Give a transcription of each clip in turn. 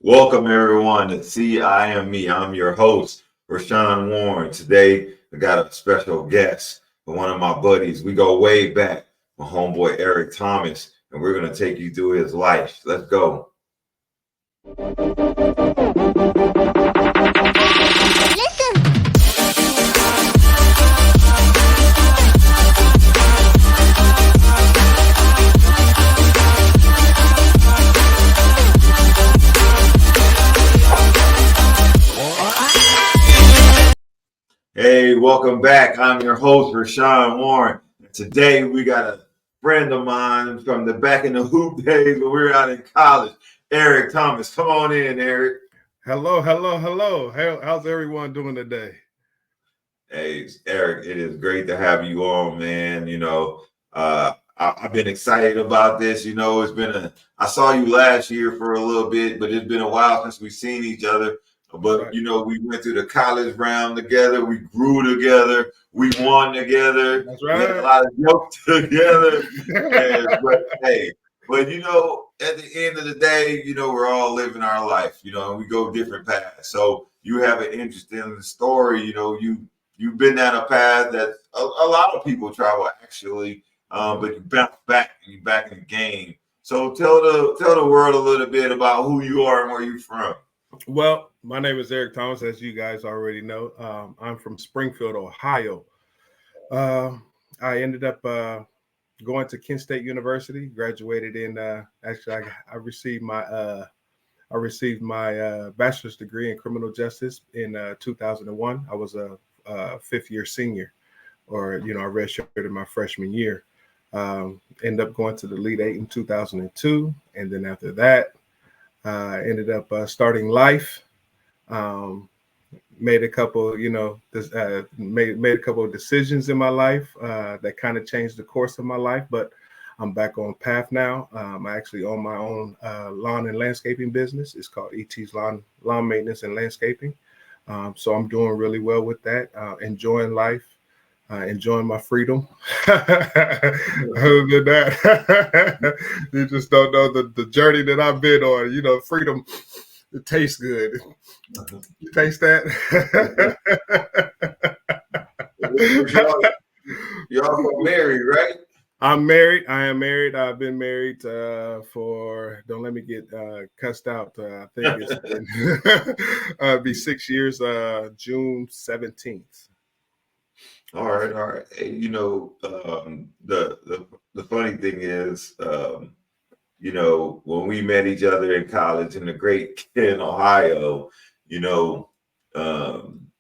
Welcome everyone to See I Am Me. I'm your host, Rashawn Warren. Today I got a special guest, one of my buddies. We go way back, my homeboy Eric Thomas, and we're gonna take you through his life. Let's go. Hey, welcome back. I'm your host, Rashawn Warren. Today we got a friend of mine from the back in the hoop days when we were out in college, Eric Thomas. Come on in, Eric. Hello. How's everyone doing today? Hey, Eric, it is great to have you on, man. I've been excited about this. I saw you last year for a little bit, but it's been a while since we've seen each other. But, Right. we went through the college round together. We grew together. We won together. That's We had a right. lot of jokes together. But at the end of the day, we're all living our life, and we go different paths. So you have an interesting story. You've been down a path that a lot of people travel actually, but you bounce back and you're back in the game. So tell the world a little bit about who you are and where you're from. Well, my name is Eric Thomas, as you guys already know. I'm from Springfield, Ohio. I ended up going to Kent State University. Graduated in I received my bachelor's degree in criminal justice in 2001. I was a fifth-year senior, or I redshirted my freshman year. Ended up going to the Elite Eight in 2002, and then after that, ended up starting life. Made a couple, made a couple of decisions in my life that kind of changed the course of my life. But I'm back on path now. I actually own my own lawn and landscaping business. It's called E.T.'s Lawn Maintenance and Landscaping. So I'm doing really well with that. Enjoying life. Enjoying my freedom. Other than that, you just don't know the journey that I've been on. Freedom, it tastes good. You taste that? Y'all married, right? I'm married. I am married. I've been married for, don't let me get cussed out. I think it's been, be 6 years, June 17th. All right. Hey, the funny thing is, when we met each other in college in the great Kent, Ohio,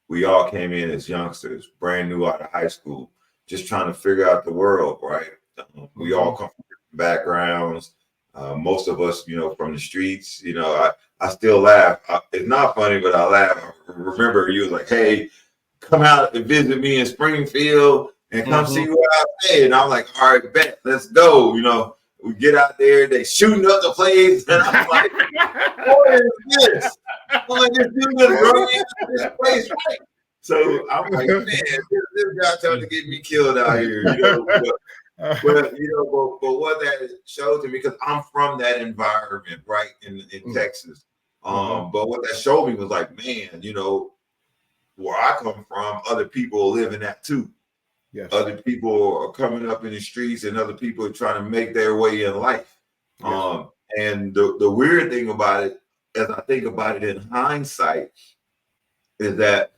we all came in as youngsters, brand new out of high school, just trying to figure out the world, right? We all come from different backgrounds. Most of us, from the streets. I still laugh. It's not funny, but I laugh. I remember you was like, "Hey, come out and visit me in Springfield and come see where I stay." And I'm like, "All right, bet, let's go." We get out there, they shooting up the place, and I'm like, "What is this?" I'm like, "This dude just brought me into this place, right?" So I'm like, "Man, this guy trying to get me killed out here." But what that showed to me, because I'm from that environment, right, in Texas. But what that showed me was like, man, where I come from, other people are living that too. Yes. Other people are coming up in the streets, and other people are trying to make their way in life. Yes. And the weird thing about it, as I think about it in hindsight, is that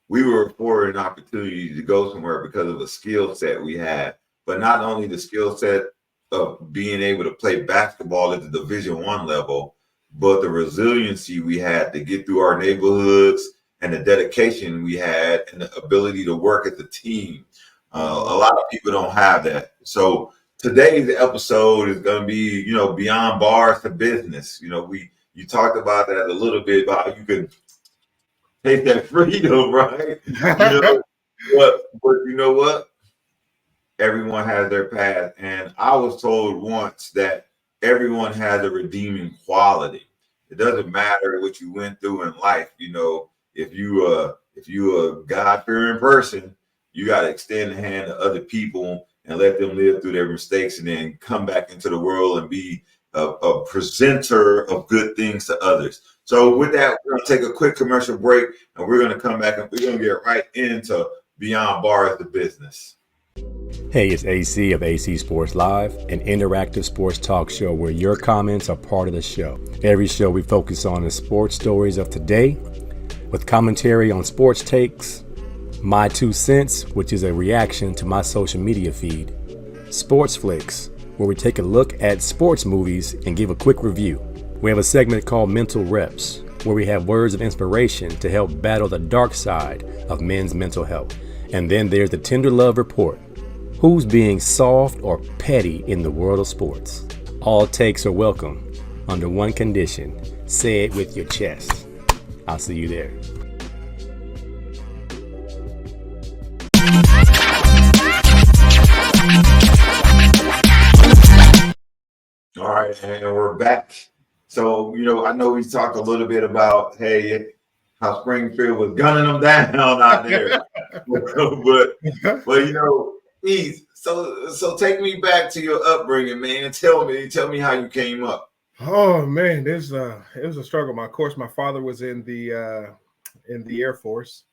we were afforded an opportunity to go somewhere because of the skill set we had. But not only the skill set of being able to play basketball at the Division I level, but the resiliency we had to get through our neighborhoods and the dedication we had and the ability to work as a team. A lot of people don't have that. So today's episode is going to be, beyond bars to business. You talked about that a little bit, about how you can take that freedom, right? But you know what? Everyone has their path. And I was told once that everyone has a redeeming quality. It doesn't matter what you went through in life. If you a God-fearing person, you got to extend the hand to other people and let them live through their mistakes and then come back into the world and be a presenter of good things to others. So with that, we're going to take a quick commercial break, and we're going to come back and we're going to get right into Beyond Bars, the business. Hey, it's AC of AC Sports Live, an interactive sports talk show where your comments are part of the show. Every show we focus on the sports stories of today, with commentary on sports takes, my 2 cents, which is a reaction to my social media feed, Sports Flicks, where we take a look at sports movies and give a quick review. We have a segment called Mental Reps, where we have words of inspiration to help battle the dark side of men's mental health. And then there's the Tender Love Report. Who's being soft or petty in the world of sports? All takes are welcome under one condition. Say it with your chest. I'll see you there. All right, and we're back. So, I know we talked a little bit about, hey, how Springfield was gunning them down out there. but so take me back to your upbringing, man. Tell me how you came up. Oh man, it was a struggle. Of course, my father was in the Air Force,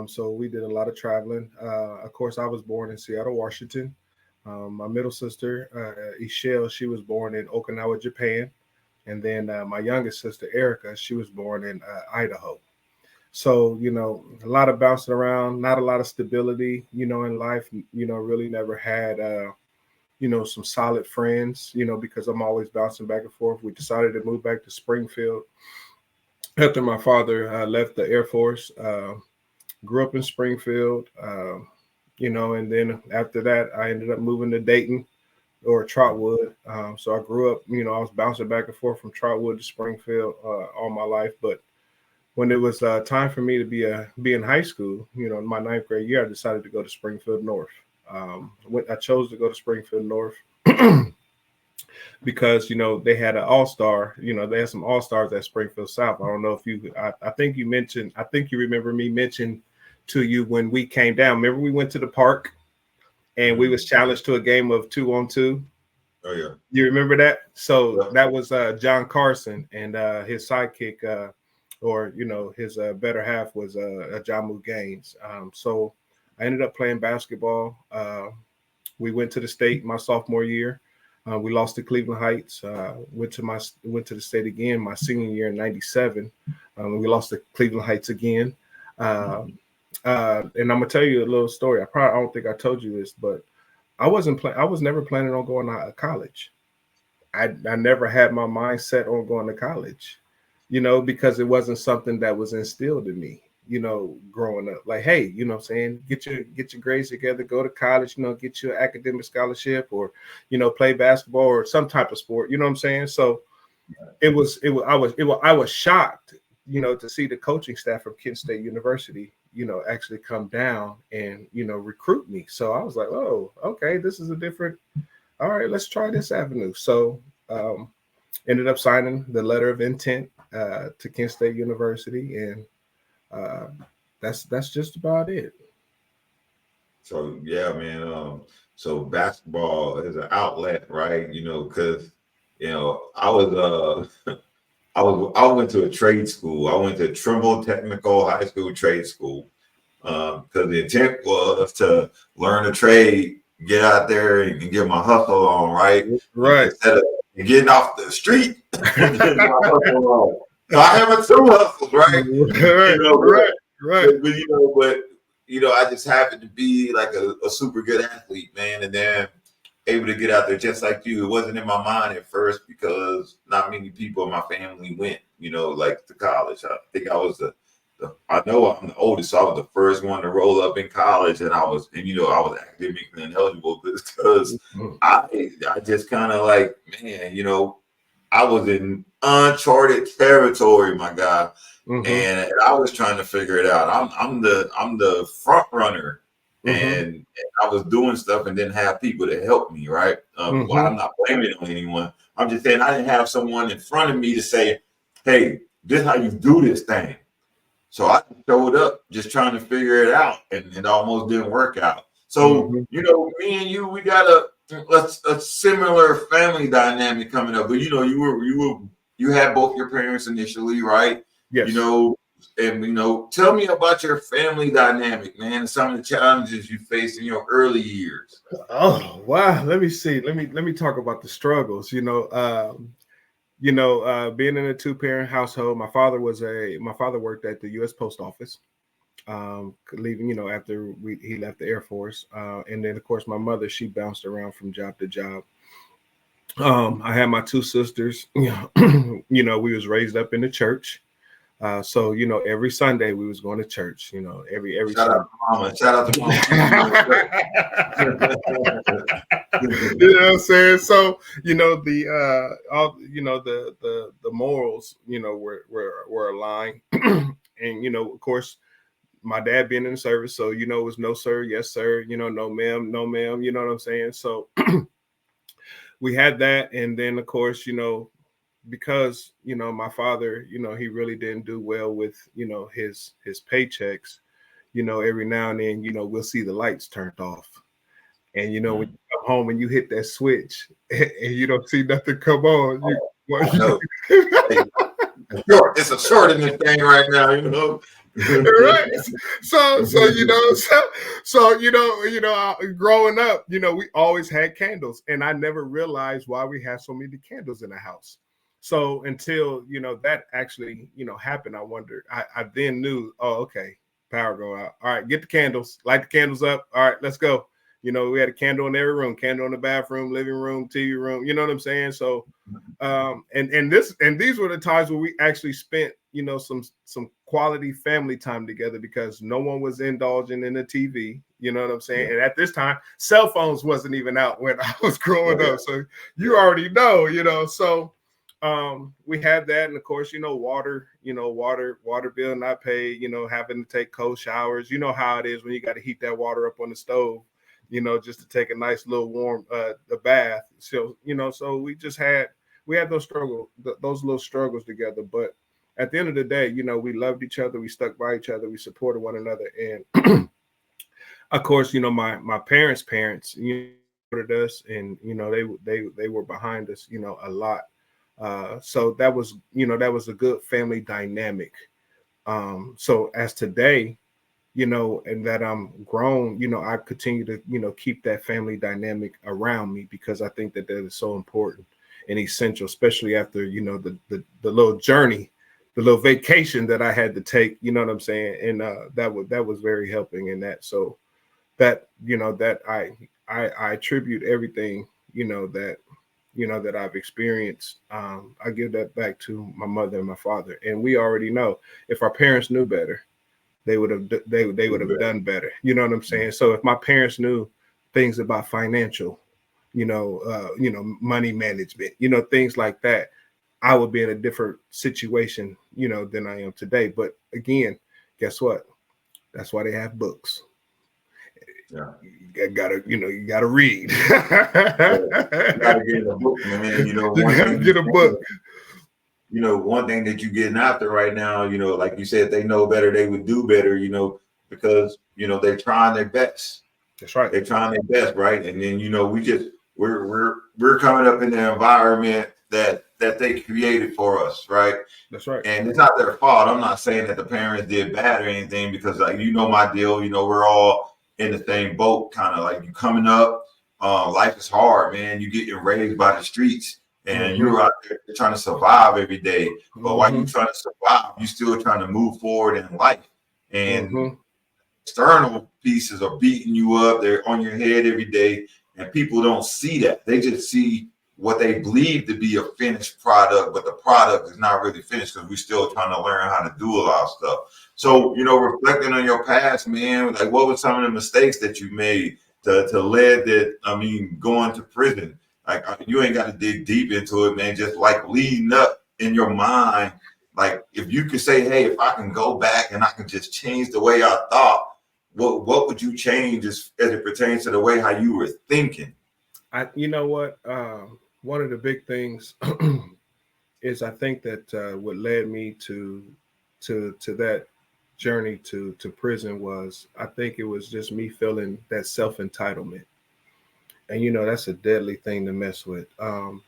so we did a lot of traveling. Of course, I was born in Seattle, Washington. My middle sister, Ishelle, she was born in Okinawa, Japan, and then my youngest sister, Erica, she was born in Idaho. So, a lot of bouncing around, not a lot of stability, in life, really never had, some solid friends, because I'm always bouncing back and forth. We decided to move back to Springfield after my father left the Air Force. Grew up in Springfield, and then after that, I ended up moving to Dayton or Trotwood. So I grew up, I was bouncing back and forth from Trotwood to Springfield all my life. But when it was time for me to be in high school, in my 9th grade year, I decided to go to Springfield North. I chose to go to Springfield North because, they had an all-star, they had some all-stars at Springfield South. I don't know if I think you remember me mention to you when we came down. Remember we went to the park and we was challenged to a game of 2-on-2. Oh yeah. You remember that? So Yeah. That was John Carson and his sidekick, his better half was Jamu Gaines. So I ended up playing basketball. We went to the state my sophomore year. We lost to Cleveland Heights. Went to the state again my senior year in '97. We lost to Cleveland Heights again. And I'm gonna tell you a little story. I don't think I told you this, but I was never planning on going to college. I never had my mind set on going to college, because it wasn't something that was instilled in me, growing up. Like, hey, what I'm saying, get your grades together, go to college, get your academic scholarship, or play basketball or some type of sport. You know what I'm saying? So I was shocked, to see the coaching staff from Kent State University, actually come down and, recruit me. So I was like, oh, okay, this is all right, let's try this avenue. So ended up signing the letter of intent to Kent State University. And that's just about it. So yeah, man. So basketball is an outlet, right? Because I went to a trade school. I went to Trimble Technical High School Trade School because the intent was to learn a trade, get out there and get my hustle on, right? Right. Instead of getting off the street, getting my hustle on. So I have 2 hustles, right? But I just happened to be like a super good athlete, man, and then able to get out there just like you. It wasn't in my mind at first because not many people in my family went, like to college. I think I was I know I'm the oldest, so I was the first one to roll up in college, and I was academically ineligible because I just kind of like, man, I was in uncharted territory, my guy. Mm-hmm. And I was trying to figure it out. I'm the front runner, and I was doing stuff and didn't have people to help me. Right? Well, I'm not blaming it on anyone. I'm just saying I didn't have someone in front of me to say, "Hey, this is how you do this thing." So I showed up just trying to figure it out, and it almost didn't work out. So me and you, we got a similar family dynamic coming up, but you had both your parents initially, right? Yes. Tell me about your family dynamic, man, and some of the challenges you faced in your early years. Oh wow, let me see. Let me talk about the struggles. Being in a two-parent household, my father worked at the U.S. Post Office. Leaving, after he left the Air Force, and then of course my mother, she bounced around from job to job. I had my two sisters. We was raised up in the church. So every Sunday we was going to church. Every Shout Sunday. out to mama. Shout out to mama. You know what I'm saying? So the all the morals were aligned, and of course my dad being in the service, so it was no sir, yes sir, no ma'am, no ma'am. You know what I'm saying? So we had that, and then of course because my father, he really didn't do well with his paychecks. Every now and then we'll see the lights turned off, and when you come home and you hit that switch and you don't see nothing come on, it's a short in this thing right now, right. So growing up, we always had candles, and I never realized why we had so many candles in the house. So until that actually happened, I wondered. I then knew, oh, okay, power go out. All right, get the candles, light the candles up. All right, let's go. We had a candle in every room, candle in the bathroom, living room, TV room. You know what I'm saying? So, and these were the times where we actually spent, some quality family time together, because no one was indulging in the TV. You know what I'm saying? Yeah. And at this time, cell phones wasn't even out when I was growing up. So you already know, So we had that, and of course, water bill not paid. Having to take cold showers. You know how it is when you got to heat that water up on the stove. Just to take a nice little warm a bath. So, so we had those little struggles together. But at the end of the day, we loved each other. We stuck by each other. We supported one another. And of course, my parents, supported us, and, they were behind us, a lot. So that was a good family dynamic. So as today, and that I'm grown, I continue to, keep that family dynamic around me, because I think that is so important and essential, especially after, the little journey, the little vacation that I had to take, you know what I'm saying? And that was very helping in that. So that, that I attribute everything, that I've experienced. I give that back to my mother and my father. And we already know, if our parents knew better, they would have done better. You know what I'm saying? So if my parents knew things about financial, money management, things like that, I would be in a different situation, than I am today. But again, guess what? That's why they have books. Yeah. You gotta read. You gotta get a book, man. You gotta get a book. One thing that you're getting after right now, like you said, they know better, they would do better, because they're trying their best. That's right. They're trying their best, right? And then we're coming up in the environment that they created for us, right? That's right. And it's not their fault. I'm not saying that the parents did bad or anything, because my deal, we're all in the same boat, kind of like you coming up. Life is hard, man. You getting raised by the streets. And you're out there trying to survive every day. But while you're trying to survive, you're still trying to move forward in life. And external pieces are beating you up. They're on your head every day. And people don't see that. They just see what they believe to be a finished product, but the product is not really finished, because we're still trying to learn how to do a lot of stuff. So, reflecting on your past, man, like, what were some of the mistakes that you made to lead going to prison? Like, you ain't got to dig deep into it, man. Just like leading up in your mind, like, if you could say, hey, if I can go back and I can just change the way I thought, what would you change as it pertains to the way how you were thinking? One of the big things is, I think that what led me to that journey to prison was, I think it was just me feeling that self-entitlement. And that's a deadly thing to mess with. And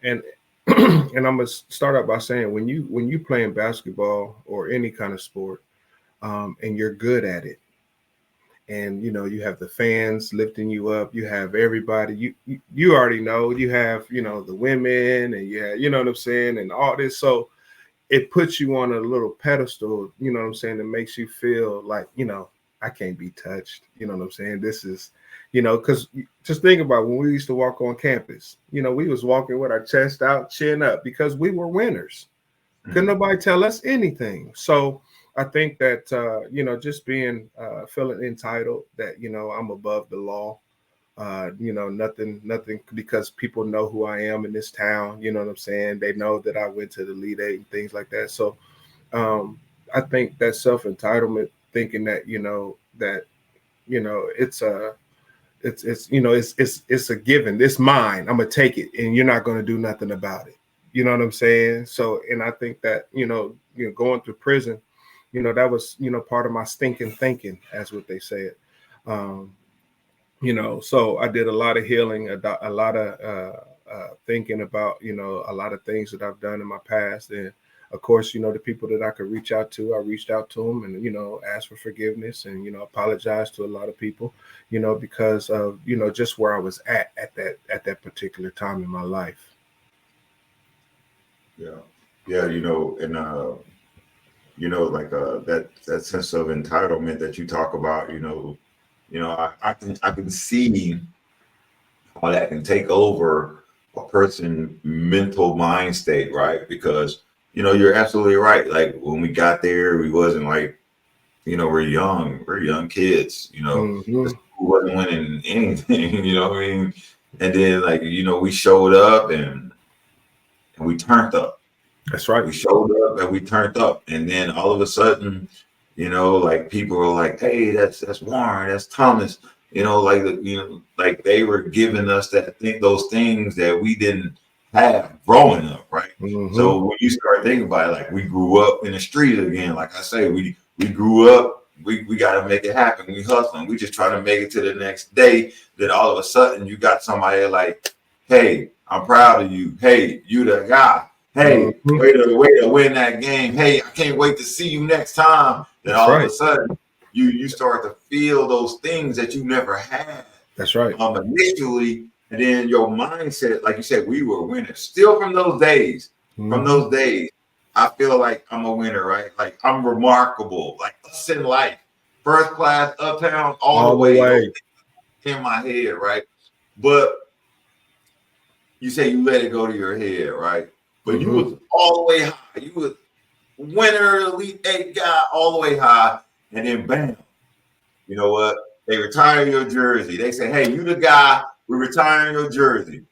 and I'm gonna start out by saying when you playing basketball or any kind of sport, and you're good at it, and you have the fans lifting you up, you have everybody, you already know, you have the women, and what I'm saying, and all this. So it puts you on a little pedestal, what I'm saying, that makes you feel like, I can't be touched. You know what I'm saying? This is, because just think about when we used to walk on campus, we was walking with our chest out, chin up, because we were winners. Couldn't nobody tell us anything. So I think that, just being, feeling entitled that, I'm above the law, nothing, because people know who I am in this town. You know what I'm saying? They know that I went to the Elite Eight and things like that. So I think that self-entitlement, thinking that, it's a, it's a given. It's mine. I'm gonna take it, and you're not gonna do nothing about it. You know what I'm saying? So, and I think that going through prison, that was part of my stinking thinking, as what they said. So I did a lot of healing, a lot of thinking about a lot of things that I've done in my past, and of course, the people that I could reach out to, I reached out to them and, asked for forgiveness and, apologized to a lot of people, because of, just where I was at that particular time in my life. Yeah. Yeah. Like that sense of entitlement that you talk about, I can see how that can take over a person's mental mind state, right? Because you're absolutely right. Like when we got there, we wasn't like, we're young kids, Mm-hmm. the school wasn't winning anything, you know what I mean? And then like, we showed up and we turned up. That's right. We showed up and we turned up. And then all of a sudden, like people were like, hey, that's Warren, that's Thomas, like they were giving us those things that we didn't have growing up, right? Mm-hmm. So when you start thinking about it, like we grew up in the street again, like I say, we grew up, we got to make it happen. We hustling, we just trying to make it to the next day. Then all of a sudden you got somebody like, hey, I'm proud of you. Hey, you the guy. Hey, Mm-hmm. way to win that game. Hey, I can't wait to see you next time. Then That's all right. of a sudden, you start to feel those things that you never had. That's right. Initially, and then your mindset, like you said, we were winners. Still from those days. Mm-hmm. From those days, I feel like I'm a winner, right? Like I'm remarkable. Like us in life, first class, uptown, all the way. In my head, right? But you say you let it go to your head, right? But Mm-hmm. you was all the way high. You was winner, Elite Eight guy, all the way high, and then bam, you know what? They retire your jersey. They say, hey, you the guy, we're retiring your jersey.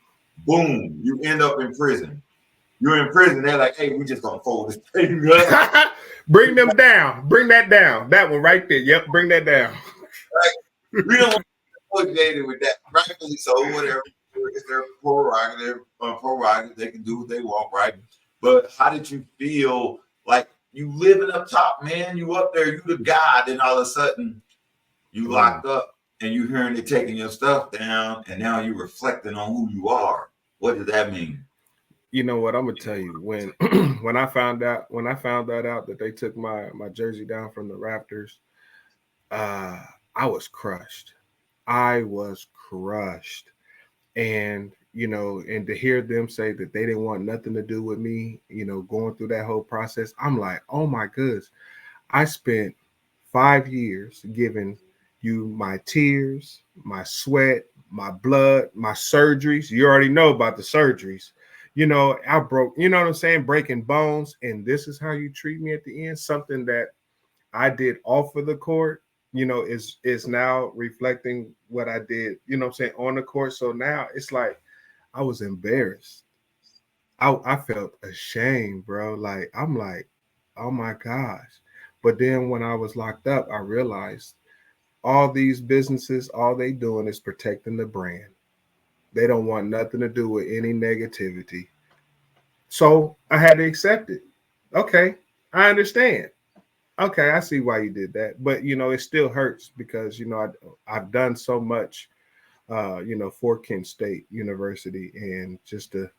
Boom, you end up in prison. You're in prison. They're like, hey, we just gonna fold this thing up. Bring them down. Bring that down. That one right there. Yep, bring that down. Right? We don't want to be associated with that. Rightfully so, whatever. It's their prerogative. They can do what they want, right? But how did you feel like you living up top, man? You up there, you the guy, then all of a sudden you locked up and you hearing they taking your stuff down, and now you're reflecting on who you are. What does that mean? You know what? I'm gonna tell you, when when I found out that they took my jersey down from the Raptors, I was crushed. I was crushed. And and to hear them say that they didn't want nothing to do with me, going through that whole process, I'm like, oh my goodness, I spent 5 years giving you my tears, my sweat, my blood, my surgeries. You already know about the surgeries. I broke, what I'm saying, breaking bones, and this is how you treat me at the end. Something that I did off of the court, is now reflecting what I did, what I'm saying, on the court. So now it's like I was embarrassed. I felt ashamed, bro. Like I'm like, oh my gosh. But then when I was locked up, I realized all these businesses, all they doing is protecting the brand. They don't want nothing to do with any negativity. So I had to accept it. Okay, I understand. Okay, I see why you did that. But it still hurts because I've done so much for Kent State University, and just to,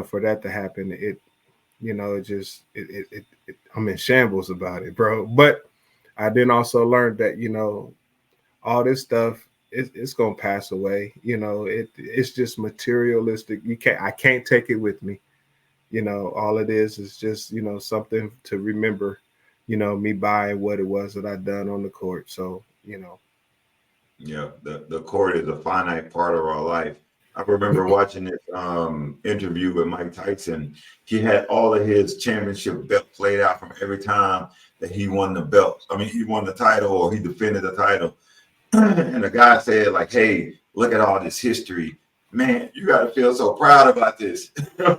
for that to happen, I'm in shambles about it, bro. But I then also learned that, all this stuff, it's gonna pass away. It's just materialistic. I can't take it with me. All it is just, something to remember, me buying what it was that I done on the court. So, Yeah, the court is a finite part of our life. I remember watching this interview with Mike Tyson. He had all of his championship belts laid out from every time that he won the belt. I mean, he won the title or he defended the title. And the guy said, like, hey, look at all this history. Man, you got to feel so proud about this.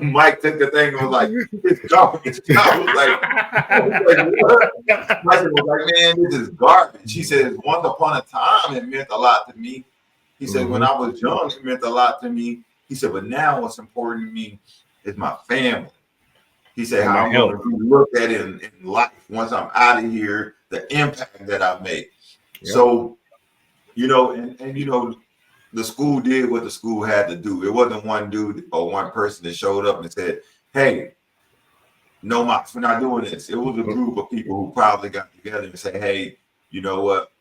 Mike took the thing and was like, it's garbage. I was like, what? Mike was like, man, this is garbage. He said, once upon a time, it meant a lot to me. He said, when I was young, it meant a lot to me. He said, but now what's important to me is my family. He said, how I'm going to look at it in life once I'm out of here, the impact that I make. Yep. So, and the school did what the school had to do. It wasn't one dude or one person that showed up and said, hey, no, Mox, we're not doing this. It was a group of people who probably got together and said, hey, you know what?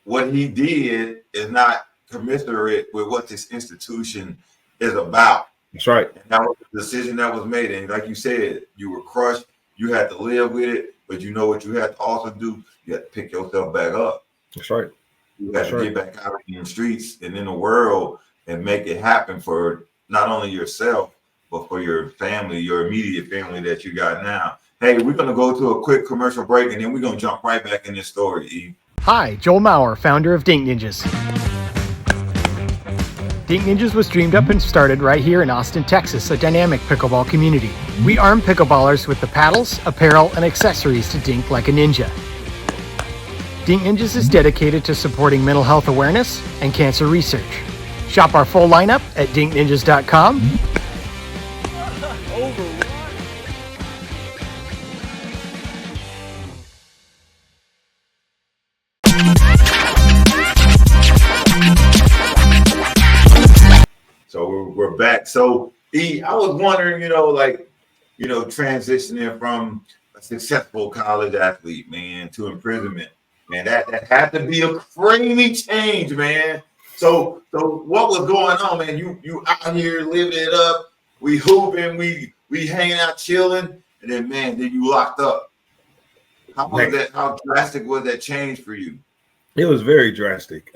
What he did is not commensurate with what this institution is about. That's right. And that was the decision that was made. And like you said, you were crushed. You had to live with it. But you know what you had to also do? You had to pick yourself back up. That's right. You got to get back out in the streets and in the world and make it happen for not only yourself, but for your family, your immediate family that you got now. Hey, we're going to go to a quick commercial break, and then we're going to jump right back in this story, Eve. Hi, Joel Maurer, founder of Dink Ninjas. Dink Ninjas was dreamed up and started right here in Austin, Texas, a dynamic pickleball community. We arm pickleballers with the paddles, apparel, and accessories to dink like a ninja. Dink Ninjas is dedicated to supporting mental health awareness and cancer research. Shop our full lineup at dinkninjas.com. So we're back. So E, I was wondering, transitioning from a successful college athlete, man, to imprisonment. Man, that had to be a crazy change, man. So what was going on, man? You out here living it up. We hooping, we hanging out, chilling, and then you locked up. How was that? How drastic was that change for you? It was very drastic.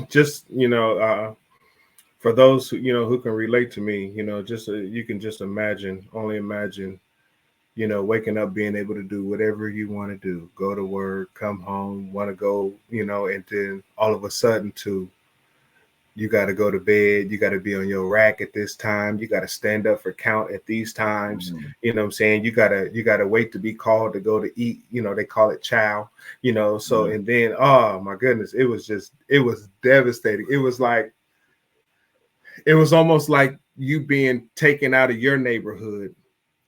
Just for those who can relate to me, you can just only imagine. Waking up, being able to do whatever you want to do, go to work, come home, want to go, and then all of a sudden you got to go to bed. You got to be on your rack at this time. You got to stand up for count at these times. Mm-hmm. You know what I'm saying? You gotta wait to be called to go to eat. They call it chow, so, mm-hmm. And then, oh my goodness, it was devastating. It was almost like you being taken out of your neighborhood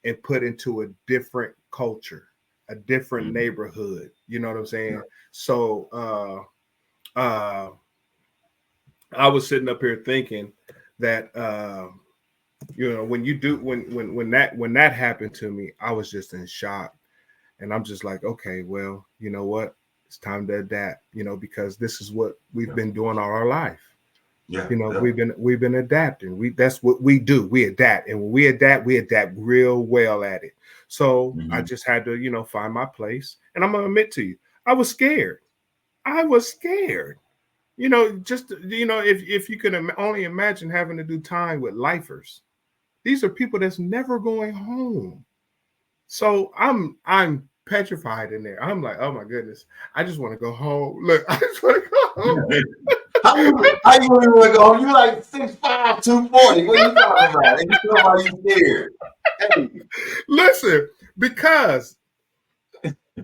and put into a different culture, a different mm-hmm. neighborhood. You know what I'm saying? Yeah. So I was sitting up here thinking that when that happened to me, I was just in shock. And I'm just like, okay, well, you know what? It's time to adapt, because this is what we've been doing all our life. Yeah, we've been adapting. That's what we do. We adapt, and when we adapt real well at it. So mm-hmm. I just had to, find my place. And I'm gonna admit to you, I was scared. If you can only imagine having to do time with lifers. These are people that's never going home. So I'm petrified in there. I'm like, oh my goodness, I just want to go home. Look, I just want to go home. How you really want to go home? You like 6'5", 240. What are you talking about? And you feel like you scared. Hey. Listen, because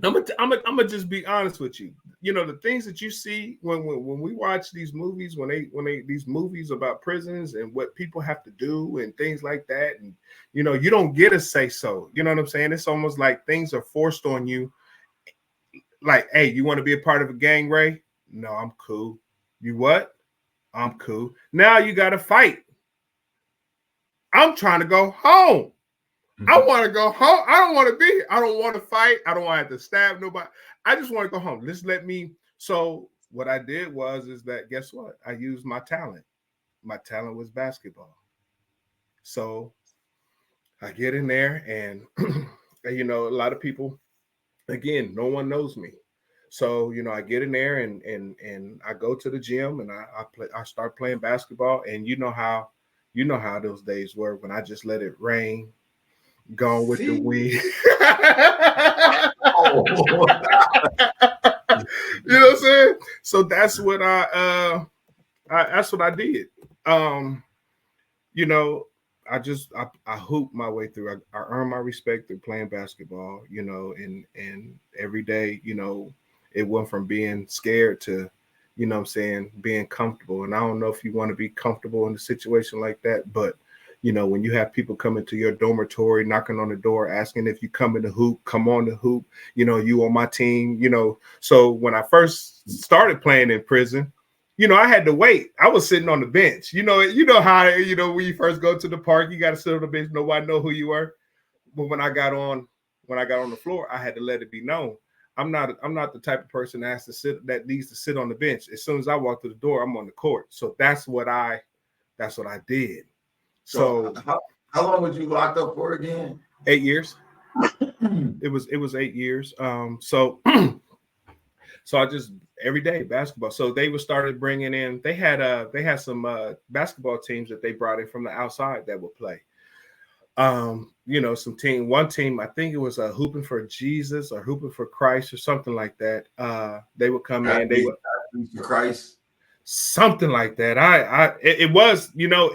I'm gonna just be honest with you. The things that you see when we watch these movies, when they these movies about prisons and what people have to do and things like that, and you don't get a say so. You know what I'm saying? It's almost like things are forced on you. Like, hey, you want to be a part of a gang, Ray? No, I'm cool. You what? I'm cool. Now you got to fight. I'm trying to go home. I want to go home. I don't want to be here. I don't want to fight. I don't want to have to stab nobody. I just want to go home. Just let me. So what I did is that, guess what? I used my talent. My talent was basketball. So I get in there and, you know, a lot of people, again, no one knows me. So, you know, I get in there and I go to the gym and I start playing basketball. And you know how those days were when I just let it rain, gone with the wind. You know what I'm saying? So that's what that's what I did. You know, I hooped my way through. I earned my respect through playing basketball, you know, and every day, you know, it went from being scared to, you know what I'm saying, being comfortable. And I don't know if you want to be comfortable in a situation like that, but you know, when you have people coming to your dormitory, knocking on the door, asking if you come in the hoop, come on the hoop, you know, you on my team, you know. So when I first started playing in prison, you know, I had to wait. I was sitting on the bench. You know how, you know, when you first go to the park, you got to sit on the bench. Nobody know who you were. But when I got on the floor, I had to let it be known. I'm not the type of person that needs to sit on the bench. As soon as I walk through the door, I'm on the court. So that's what I did. So how long was you locked up for again? 8 years. It was 8 years. So I just every day basketball. So they started bringing in. They had some basketball teams that they brought in from the outside that would play. You know, one team, I think it was Hooping for Jesus or Hooping for Christ or something like that. They would come in. They would for Christ, something like that. It was, you know,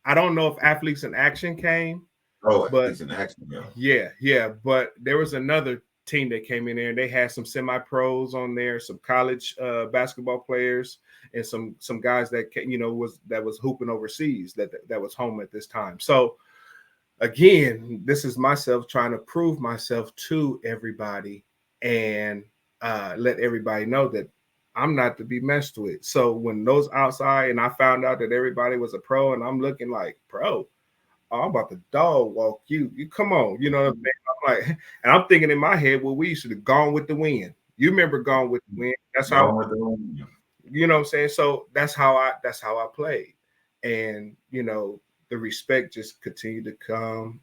I don't know if Athletes in Action came. Oh, but Athletes in Action, yeah. But there was another team that came in there and they had some semi-pros on there, some college basketball players, and some guys that you know was hooping overseas that was home at this time. So again, this is myself trying to prove myself to everybody and let everybody know that I'm not to be messed with. So when those outside and I found out that everybody was a pro and I'm looking like, pro, I'm about to dog walk you. You come on, you know what I'm saying? I'm like, and I'm thinking in my head, well, we should have gone with the wind. You remember Gone with the Wind? That's how, you know what I'm saying? So that's how I played. And you know, the respect just continued to come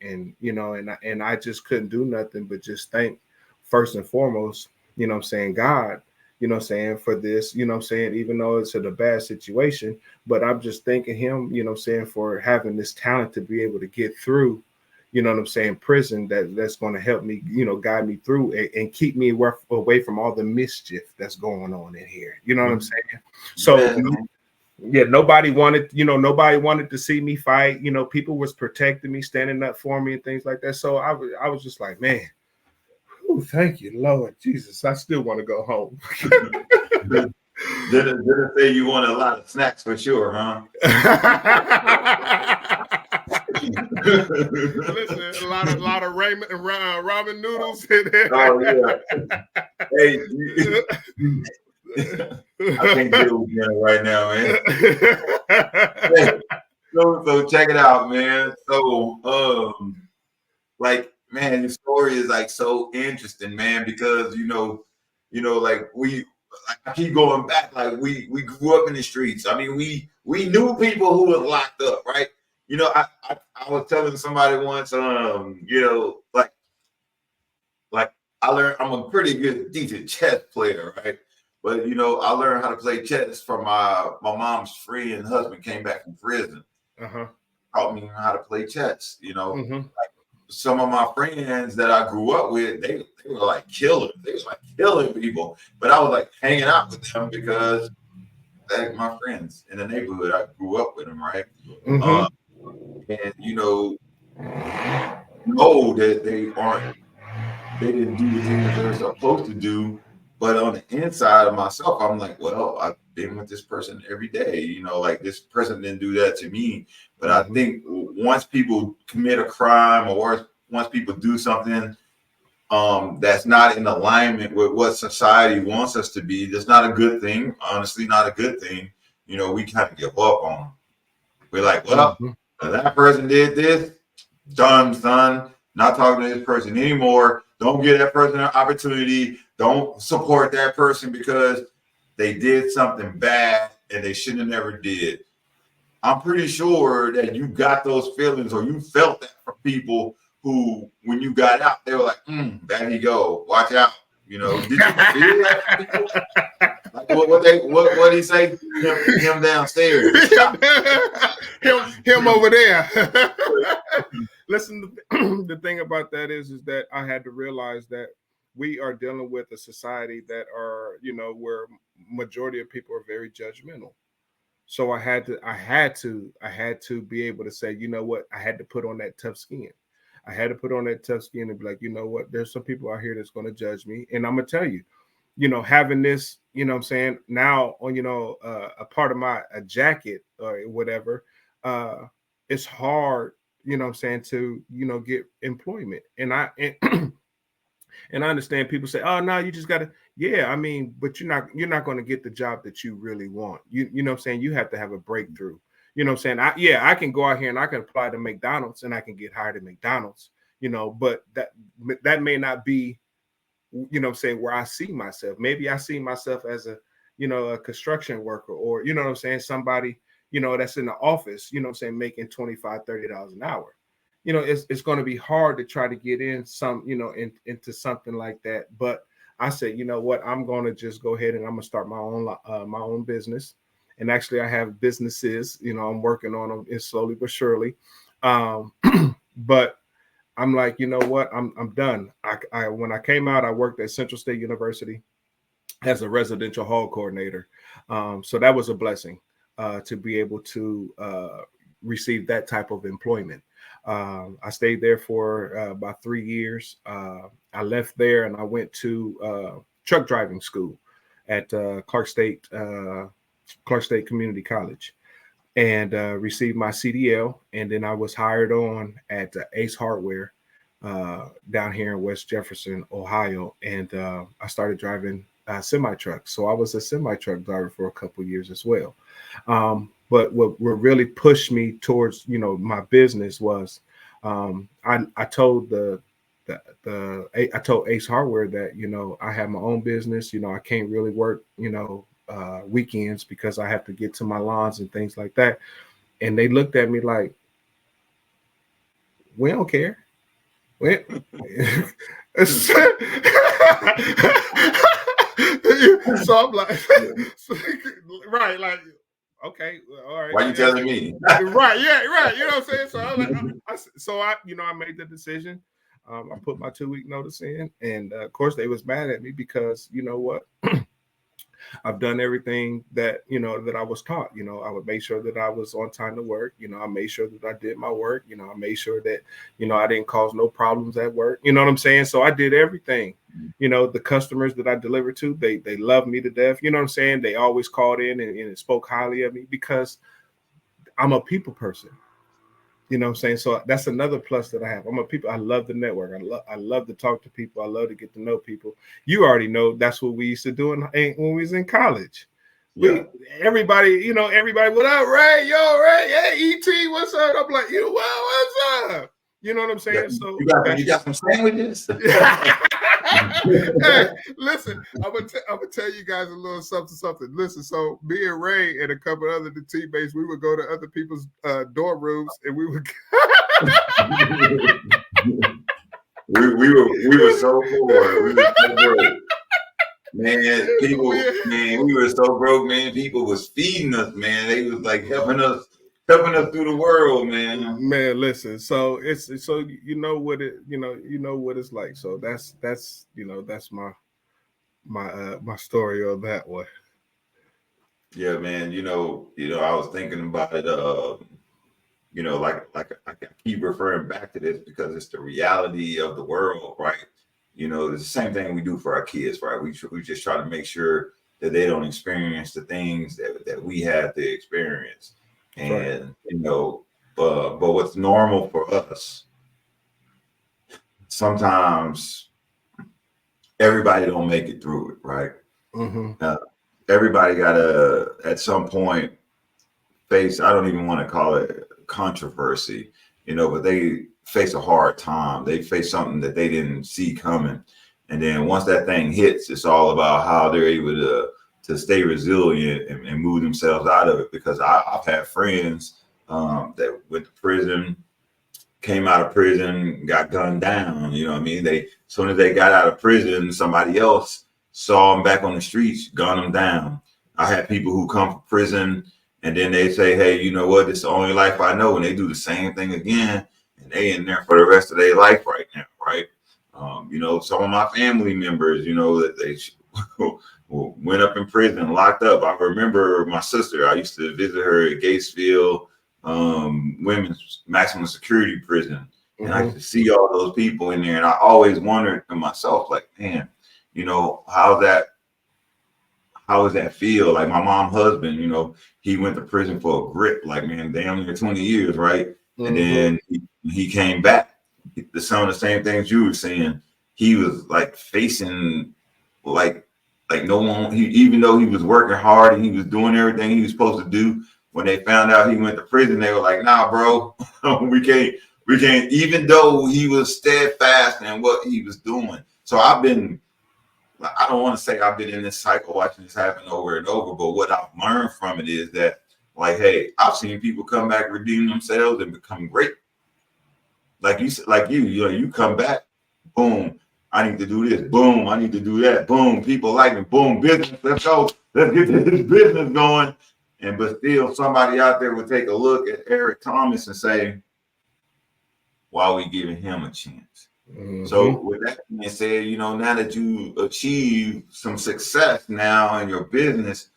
and you know, and I just couldn't do nothing but just thank first and foremost, you know what I'm saying, God, you know what I'm saying, for this, you know what I'm saying, even though it's a bad situation, but I'm just thanking him, you know what I'm saying, for having this talent to be able to get through, you know what I'm saying, prison that's going to help me, you know, guide me through and keep me away from all the mischief that's going on in here. You know what I'm saying? So yeah, nobody wanted to see me fight. You know, people was protecting me, standing up for me and things like that. So I was just like, man, oh, thank you, Lord Jesus. I still want to go home. Didn't say you wanted a lot of snacks for sure, huh? Listen, a lot of ramen noodles in there. Oh yeah. Hey, I can't deal with you right now, man. Hey, so check it out, man. So like, man, your story is like so interesting, man, because you know, like I keep going back, like we grew up in the streets. I mean, we knew people who were locked up, right? You know, I was telling somebody once, you know, like I learned I'm a pretty good, decent chess player, right? But you know, I learned how to play chess from my mom's friend husband came back from prison. Taught me how to play chess, you know. Like, some of my friends that I grew up with, they were like killers. They was like killing people. But I was like hanging out with them because they're my friends in the neighborhood. I grew up with them, right? And you know that they didn't do the things they're supposed to do. But on the inside of myself, I'm like, well, I've been with this person every day. You know, like this person didn't do that to me. But I think once people commit a crime or once people do something that's not in alignment with what society wants us to be, that's not a good thing. Honestly, not a good thing. we kind of give up on them. We're like, well, Mm-hmm. that person did this, done, son. Not talking to this person anymore. Don't give that person an opportunity. Don't support that person because they did something bad and they shouldn't have never did. I'm pretty sure that you got those feelings or you felt that from people who, when you got out, they were like, there you go, watch out. Did you feel that from people? Like what he say? Him downstairs. him over there. Listen, the thing about that is that I had to realize that we are dealing with a society that are, where majority of people are very judgmental. So I had to be able to say, you know what, I had to put on that tough skin. I had to put on that tough skin and be like, you know what, there's some people out here that's going to judge me. And I'm going to tell you, having this, what I'm saying, now on, a part of my jacket or whatever, it's hard, what I'm saying, to, get employment. And I understand people say, oh, no, you just got to, yeah, I mean, but you're not going to get the job that you really want. You know what I'm saying? You have to have a breakthrough. You know what I'm saying? I can go out here and I can apply to McDonald's and I can get hired at McDonald's, but that may not be, what I'm saying, where I see myself. Maybe I see myself as a construction worker, or, what I'm saying, somebody, that's in the office, what I'm saying, making $25, $30 an hour. It's going to be hard to try to get in into something like that. But I said, you know what, I'm going to just go ahead and I'm going to start my own business. And actually I have businesses, I'm working on them slowly but surely. But I'm like, you know what, I'm done. I when I came out, I worked at Central State University as a residential hall coordinator. So that was a blessing to be able to receive that type of employment. I stayed there for about 3 years. I left there and I went to truck driving school at Clark State Community College, and received my CDL. And then I was hired on at Ace Hardware down here in West Jefferson, Ohio. And I started driving semi-trucks. So I was a semi-truck driver for a couple of years as well. But what really pushed me towards, my business was I told I told Ace Hardware that, I have my own business, I can't really work, weekends because I have to get to my lawns and things like that. And they looked at me like, we don't care. So I'm like, right, like, okay, all right. Why you telling me? Right, yeah, right. You know what I'm saying? So I made the decision. I put my 2-week notice in, and of course they was mad at me because you know what, I've done everything that that I was taught. I would make sure that I was on time to work. I made sure that I did my work. I made sure that I didn't cause no problems at work. You know what I'm saying? So I did everything. The customers that I delivered to, they love me to death. You know what I'm saying? They always called in and spoke highly of me because I'm a people person. You know what I'm saying? So that's another plus that I have. I love the network. I love to talk to people. I love to get to know people. You already know that's what we used to do when we was in college. Yeah. Everybody, what up, Ray? Yo, Ray, hey, ET, what's up? I'm like, what's up? You know what I'm saying? Yeah, So you got some sandwiches. Hey, listen, I'm gonna tell you guys a little something. Listen, so me and Ray and a couple other teammates, we would go to other people's dorm rooms and we would. we were so poor. We were so broke. Man, we were so broke, man. People was feeding us, man. They was like helping us through the world, man. Man, listen. So it's you know what it's like. So that's my story on that one. Yeah, man. I was thinking about it. Like I keep referring back to this because it's the reality of the world, right? It's the same thing we do for our kids, right? We just try to make sure that they don't experience the things that we had to experience. And, but what's normal for us, sometimes everybody don't make it through it, right? Mm-hmm. Everybody gotta, at some point, face, I don't even want to call it controversy, but they face a hard time. They face something that they didn't see coming. And then once that thing hits, it's all about how they're able to stay resilient and move themselves out of it. Because I've had friends that went to prison, came out of prison, got gunned down. You know what I mean? As soon as they got out of prison, somebody else saw them back on the streets, gunned them down. I had people who come from prison and then they say, hey, you know what? It's the only life I know. And they do the same thing again. And they in there for the rest of their life right now, right? Some of my family members, that they went up in prison, locked up. I remember my sister, I used to visit her at Gatesville women's maximum security prison. And I used to see all those people in there. And I always wondered to myself, like, man, how does that feel? Like my mom's husband, he went to prison for a grip, like, man, damn near 20 years, right? And then he came back. Some of the same things you were saying. He was like facing like no one, even though he was working hard and he was doing everything he was supposed to do, when they found out he went to prison, they were like, nah, bro, we can't, even though he was steadfast in what he was doing. So I don't want to say I've been in this cycle watching this happen over and over, but what I've learned from it is that, like, hey, I've seen people come back, redeem themselves, and become great. You come back, boom, I need to do this, boom, I need to do that, boom, people like me, boom, business, let's go, let's get this business going. But still somebody out there would take a look at Eric Thomas and say, why are we giving him a chance? So with that being said, now that you achieve some success now in your business,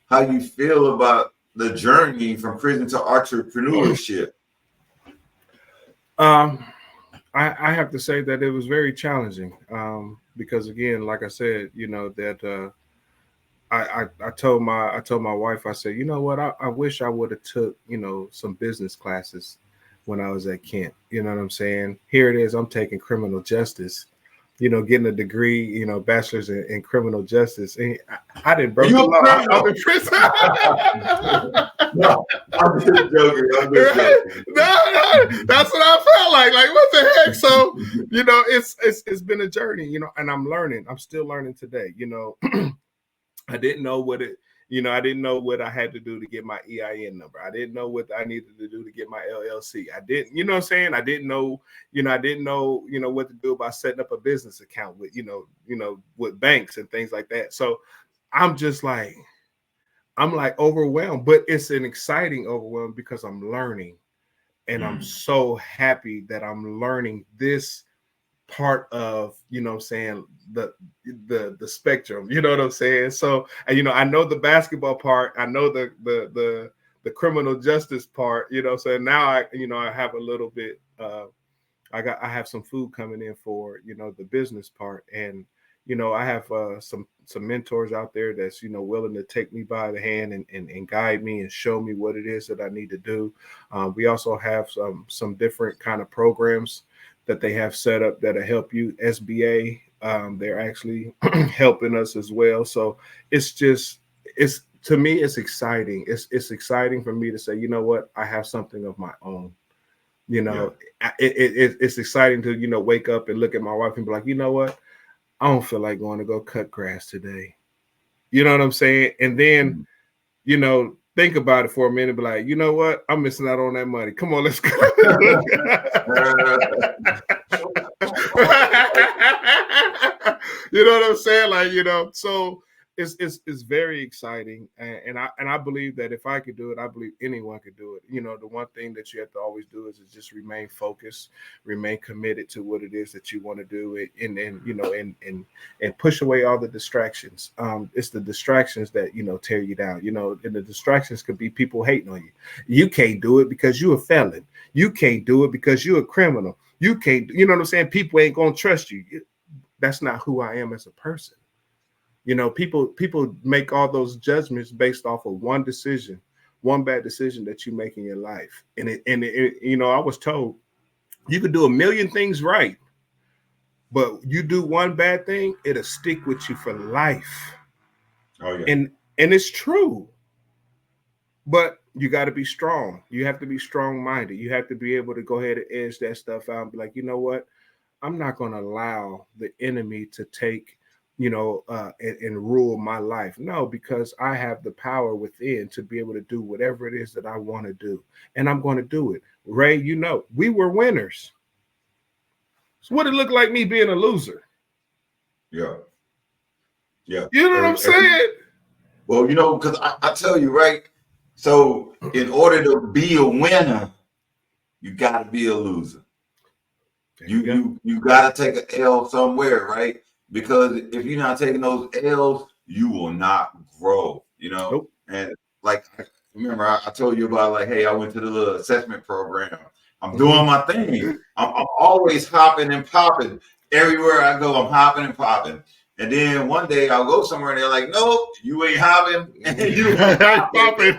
how you feel about the journey from prison to entrepreneurship? I have to say that it was very challenging because, again, like I said, that I told my wife, I said, you know what, I wish I would have took, some business classes when I was at Kent. You know what I'm saying? Here it is, I'm taking criminal justice, getting a degree, bachelor's in criminal justice. And I didn't break the law. I'm in prison. No, I'm just joking. No, that's what I felt like. Like, what the heck? So, it's been a journey, and I'm learning. I'm still learning today. I didn't know what I didn't know what I had to do to get my EIN number. I didn't know what I needed to do to get my LLC. I didn't, what I'm saying? I didn't know, what to do about setting up a business account with, with banks and things like that. So I'm just like, overwhelmed, but it's an exciting overwhelm because I'm learning, and I'm so happy that I'm learning this part of, the spectrum, you know what I'm saying? So, and, I know the basketball part, I know the criminal justice part, so now I have a little bit, I have some food coming in for, the business part. And, I have some mentors out there that's, willing to take me by the hand and guide me and show me what it is that I need to do. We also have some different kind of programs that they have set up that'll help you. SBA, they're actually helping us as well. So to me, it's exciting. It's exciting for me to say, you know what, I have something of my own. It's exciting to, wake up and look at my wife and be like, you know what, I don't feel like going to go cut grass today. You know what I'm saying? And then, think about it for a minute, be like, you know what, I'm missing out on that money. Come on, let's go. You know what I'm saying? Like, so it's very exciting. And I believe that if I could do it, I believe anyone could do it. The one thing that you have to always do is just remain focused, remain committed to what it is that you want to do, and push away all the distractions. It's the distractions that, tear you down, and the distractions could be people hating on you. You can't do it because you're a felon. You can't do it because you're a criminal. You can't, you know what I'm saying? People ain't going to trust you. That's not who I am as a person. People make all those judgments based off of one decision, one bad decision that you make in your life. And I was told you could do a million things right, but you do one bad thing, it'll stick with you for life. Oh yeah. And it's true. But you got to be strong. You have to be strong-minded. You have to be able to go ahead and edge that stuff out and be like, you know what? I'm not going to allow the enemy to take, and rule my life. No, because I have the power within to be able to do whatever it is that I want to do. And I'm going to do it. Ray, we were winners. So what it looked like me being a loser? Yeah. Yeah. You know what I'm saying? Well, because I tell you, right? So in order to be a winner, you got to be a loser. You got to take an L somewhere, right? Because if you're not taking those L's, you will not grow, Nope. And like, remember, I told you about, like, hey, I went to the little assessment program. I'm doing my thing. I'm always hopping and popping. Everywhere I go, I'm hopping and popping. And then one day I'll go somewhere and they're like, nope, you ain't hopping. You ain't popping.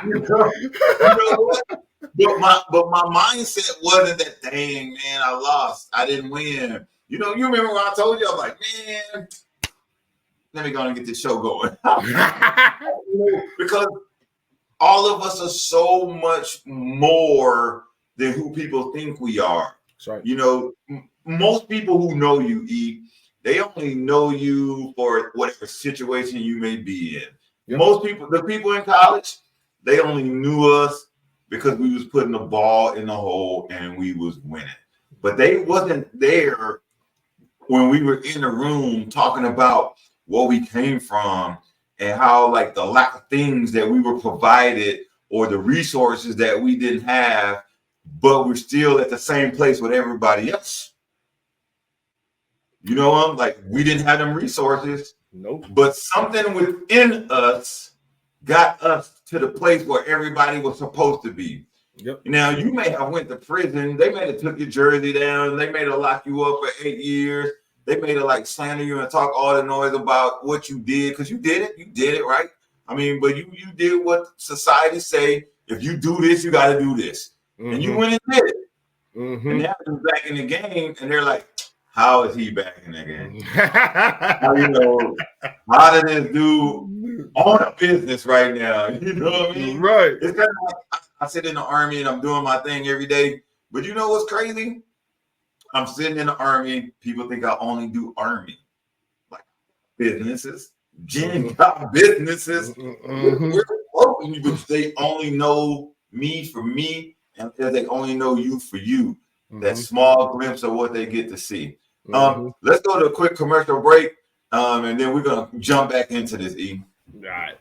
You know what? But my mindset wasn't that, dang, man, I lost. I didn't win. You remember when I told you, I was like, man, let me go and get this show going. Because all of us are so much more than who people think we are. Sorry. Most people who know you, they only know you for whatever situation you may be in. Yep. Most people, the people in college, they only knew us because we was putting the ball in the hole and we was winning. But they wasn't there when we were in the room talking about where we came from and how, like, the lack of things that we were provided or the resources that we didn't have, but we're still at the same place with everybody else. Like, we didn't have them resources. Nope. But something within us got us to the place where everybody was supposed to be. Yep. Now, you may have went to prison. They may have took your jersey down. They may have locked you up for 8 years. They may have, like, slander you and talk all the noise about what you did, because you did it. You did it, right? I mean, but you did what society say. If you do this, you got to do this. Mm-hmm. And you went and did it. Mm-hmm. And now you're back in the game, and they're like, how is he back in the game? How did this dude own a business right now? You know what I mean? Right. It's kind of like I sit in the Army and I'm doing my thing every day. But you know what's crazy? I'm sitting in the Army. People think I only do Army. Like, businesses. Jen got businesses. We're open, but they only know me for me, and they only know you for you. That small glimpse of what they get to see. Let's go to a quick commercial break, and then we're going to jump back into this, E. All right.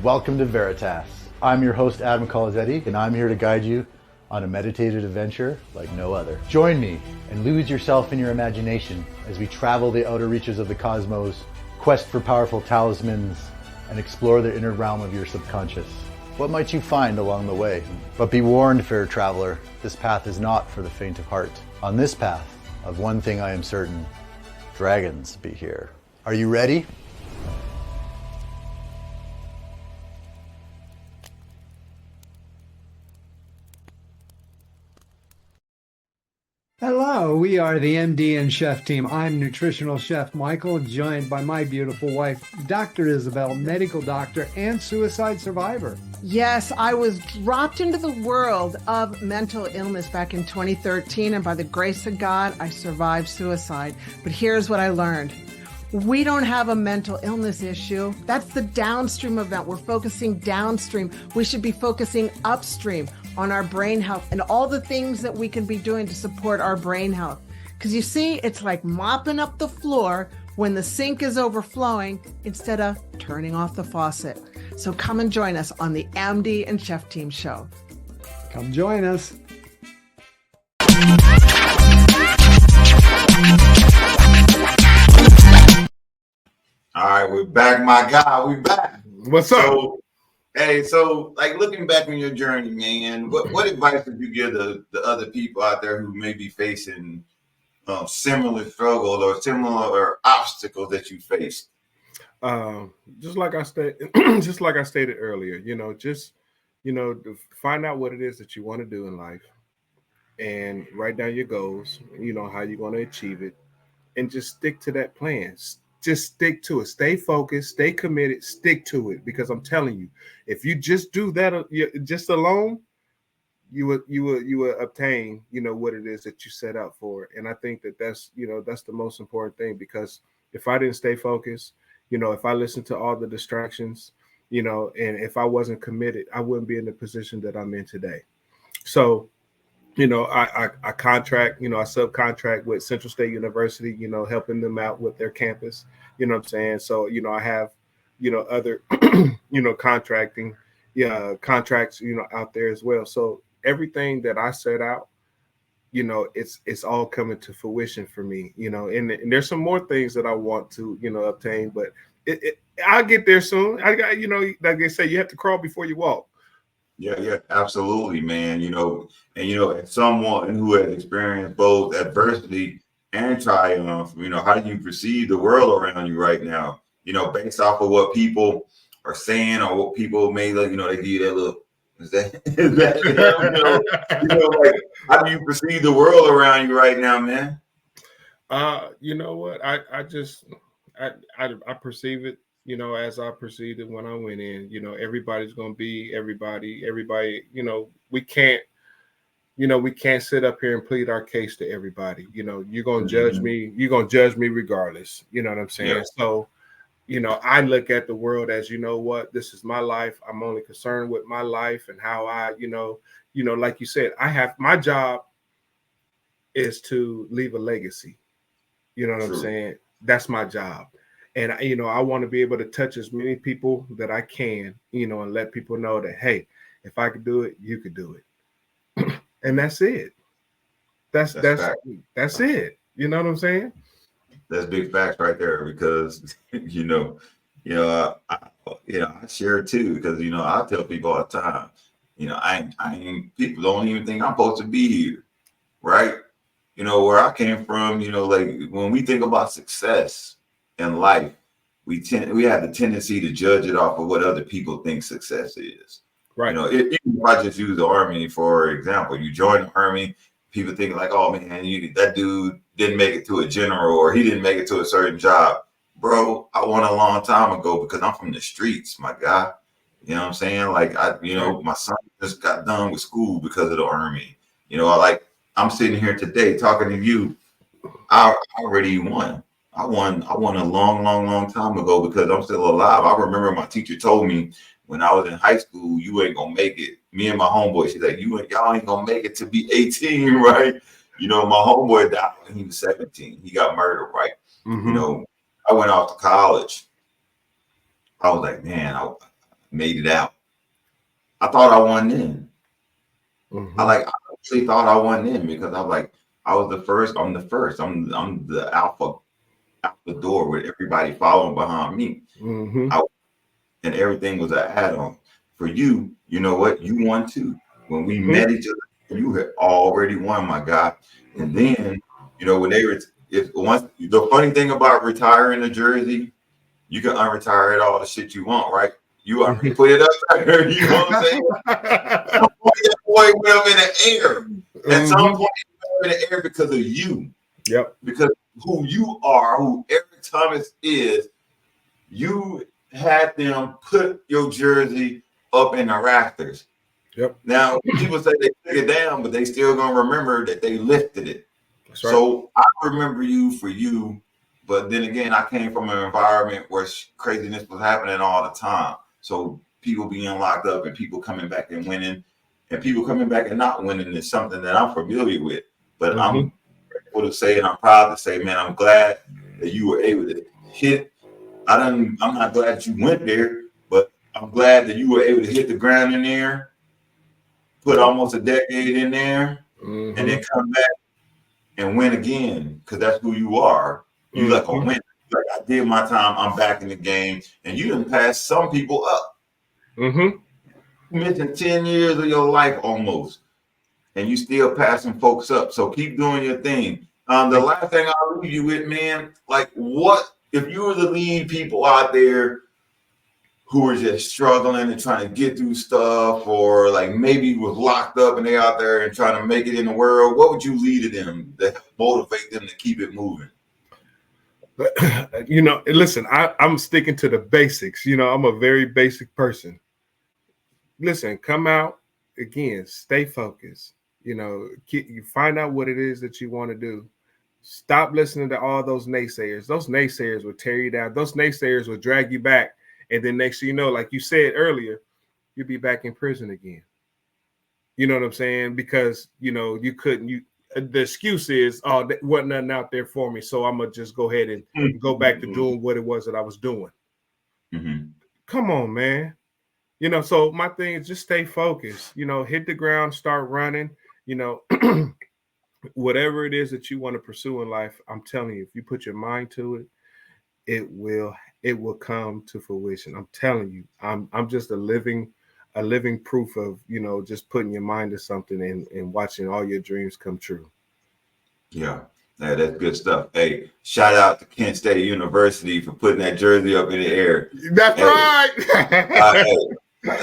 Welcome to Veritas. I'm your host, Adam Colazetti, and I'm here to guide you on a meditative adventure like no other. Join me and lose yourself in your imagination as we travel the outer reaches of the cosmos, quest for powerful talismans, and explore the inner realm of your subconscious. What might you find along the way? But be warned, fair traveler, this path is not for the faint of heart. On this path, of one thing I am certain, dragons be here. Are you ready? Hello, we are the MD and Chef team. I'm nutritional chef Michael, joined by my beautiful wife, Dr. Isabel, medical doctor and suicide survivor. Yes, I was dropped into the world of mental illness back in 2013, and by the grace of God, I survived suicide. But here's what I learned. We don't have a mental illness issue. That's the downstream event. We're focusing downstream. We should be focusing upstream on our brain health and all the things that we can be doing to support our brain health. Because you see, it's like mopping up the floor when the sink is overflowing instead of turning off the faucet. So come and join us on the MD and Chef Team show. Come join us. All right, we're back, my guy. We back. What's up? So like, looking back on your journey, man, what advice would you give the other people out there who may be facing similar struggles or similar obstacles that you faced? Just like I stated earlier, to find out what it is that you want to do in life and write down your goals, how you're going to achieve it, and just stick to that plan. just stick to it. Stay focused, stay committed, stick to it. Because I'm telling you, if you just do that just alone, you would obtain, what it is that you set out for. And I think that's the most important thing, because if I didn't stay focused, if I listened to all the distractions, and if I wasn't committed, I wouldn't be in the position that I'm in today. So, I contract, I subcontract with Central State University, helping them out with their campus, you know what I'm saying? So, I have, other, contracting, contracts, out there as well. So everything that I set out, it's all coming to fruition for me, and there's some more things that I want to, obtain, but I'll get there soon. I got, like they say, you have to crawl before you walk. Yeah, absolutely, man. As someone who has experienced both adversity and triumph, how do you perceive the world around you right now? Based off of what people are saying or what people may like, they give you that little, is that him? Like, how do you perceive the world around you right now, man? You know what? I just I perceive it, as I perceived it when I went in. Everybody's gonna be everybody. Everybody, we can't sit up here and plead our case to everybody. You're gonna judge me. You're gonna judge me regardless. You know what I'm saying? Yeah. So, I look at the world as, what, this is my life. I'm only concerned with my life and how I, like you said, my job is to leave a legacy. You know what I'm saying? That's my job. And, I want to be able to touch as many people that I can, and let people know that, hey, if I could do it, you could do it. And that's it. That's it. You know what I'm saying? That's big facts right there, because, I share it too, because, I tell people all the time, I ain't, people don't even think I'm supposed to be here. Right. Where I came from, like when we think about success in life, we have the tendency to judge it off of what other people think success is. Right. If I just use the Army, for example, you join the Army, people think like, oh man, that dude didn't make it to a general, or he didn't make it to a certain job. Bro, I won a long time ago because I'm from the streets, my guy. You know what I'm saying? Like my son just got done with school because of the Army. I'm sitting here today talking to you. I already won. I won a long time ago because I'm still alive. I remember my teacher told me when I was in high school, you ain't gonna make it. Me and my homeboy, she's like, y'all ain't gonna make it to be 18, right? My homeboy died when he was 17. He got murdered, right? Mm-hmm. I went off to college. I was like, man, I made it out. I thought I won then. Mm-hmm. I actually thought I won then because I'm like, I was the first. I'm the first. I'm the alpha out the door with everybody following behind me. Mm-hmm. And everything was an add-on. For you, you know what? You won too. When we met each other, you had already won, my guy. And then, when the funny thing about retiring a jersey, you can unretire it all the shit you want, right? You already put it up there. You know what I'm saying? At some point, that boy went up in the air. At some point, he went up in the air because of you. Yep. Because who you are, who Eric Thomas is, you had them put your jersey up in the rafters. Yep. Now, people say they took it down, but they still gonna remember that they lifted it. That's right. So I remember you for you, but then again, I came from an environment where craziness was happening all the time. So people being locked up and people coming back and winning, and people coming back and not winning is something that I'm familiar with. But I'm grateful to say, and I'm proud to say, man, I'm glad that you were able to hit. I'm not glad that you went there, but I'm glad that you were able to hit the ground in there, put almost a decade in there, and then come back and win again, because that's who you are. You like a winner. Like, I did my time. I'm back in the game, and you done passed some people up. You mentioned 10 years of your life almost, and you still passing folks up. So keep doing your thing. The last thing I'll leave you with, man, like what if you were to lead people out there who are just struggling and trying to get through stuff, or like maybe was locked up and they out there and trying to make it in the world, what would you lead to them that motivate them to keep it moving? You know, listen, I'm sticking to the basics. You know, I'm a very basic person. Listen, come out again, stay focused. You know, you find out what it is that you want to do. Stop listening to all those naysayers. Those naysayers will tear you down. Those naysayers will drag you back. And then next thing you know, like you said earlier, you'll be back in prison again. You know what I'm saying? Because, you know, you couldn't, the excuse is, oh, there wasn't nothing out there for me. So I'm going to just go ahead and go back to doing what it was that I was doing. Mm-hmm. Come on, man. You know, so my thing is just stay focused, you know, hit the ground, start running, you know, whatever it is that you want to pursue in life. I'm telling you, if you put your mind to it, it will come to fruition. I'm telling you, I'm just a living proof of, you know, just putting your mind to something and watching all your dreams come true. Yeah. Yeah, that's good stuff. Hey, shout out to Kent State University for putting that jersey up in the air. That's right.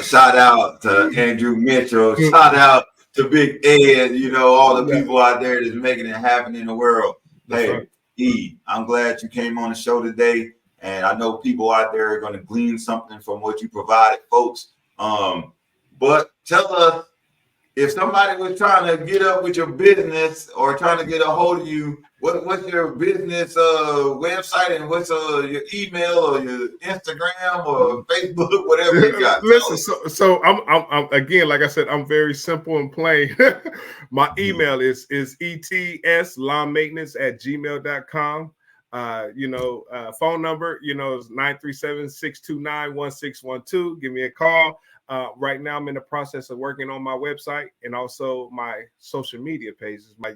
Shout out to Andrew Mitchell. Shout out to Big Ed. You know, all the people out there that's making it happen in the world. That's Hey, right. E, I'm glad you came on the show today. And I know people out there are going to glean something from what you provided, folks. But tell us, if somebody was trying to get up with your business or trying to get a hold of you, what's your business website and what's your email or your Instagram or Facebook, whatever you got? Listen, so I'm again, like I said, I'm very simple and plain. My email is etslawnmaintenance@gmail.com. You know, phone number, you know, is 937-629-1612. Give me a call. Right now, I'm in the process of working on my website and also my social media pages, my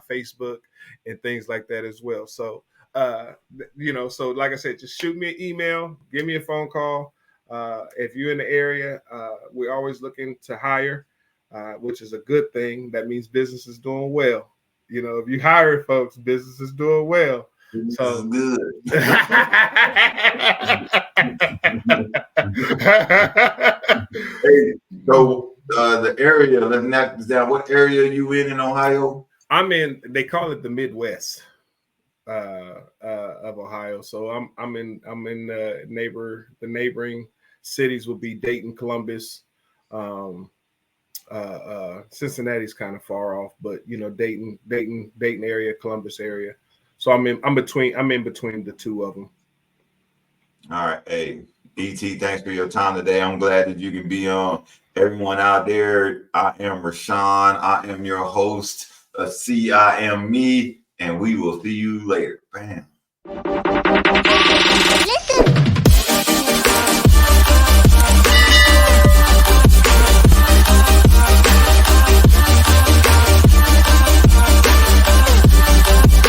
Facebook and things like that as well. So, you know, so like I said, just shoot me an email, give me a phone call. If you're in the area, we're always looking to hire, which is a good thing. That means business is doing well. You know, if you hire folks, business is doing well. So good. Hey, so the area, let's knock this down. What area are you in Ohio? I'm in, they call it the Midwest of Ohio. So I'm in the neighboring cities would be Dayton, Columbus. Cincinnati's kind of far off, but you know, Dayton area, Columbus area. So I'm in between the two of them. All right. Hey, DT, thanks for your time today. I'm glad that you can be on. Everyone out there, I am Rashawn. I am your host of I Am Me, and we will see you later. Bam. Listen.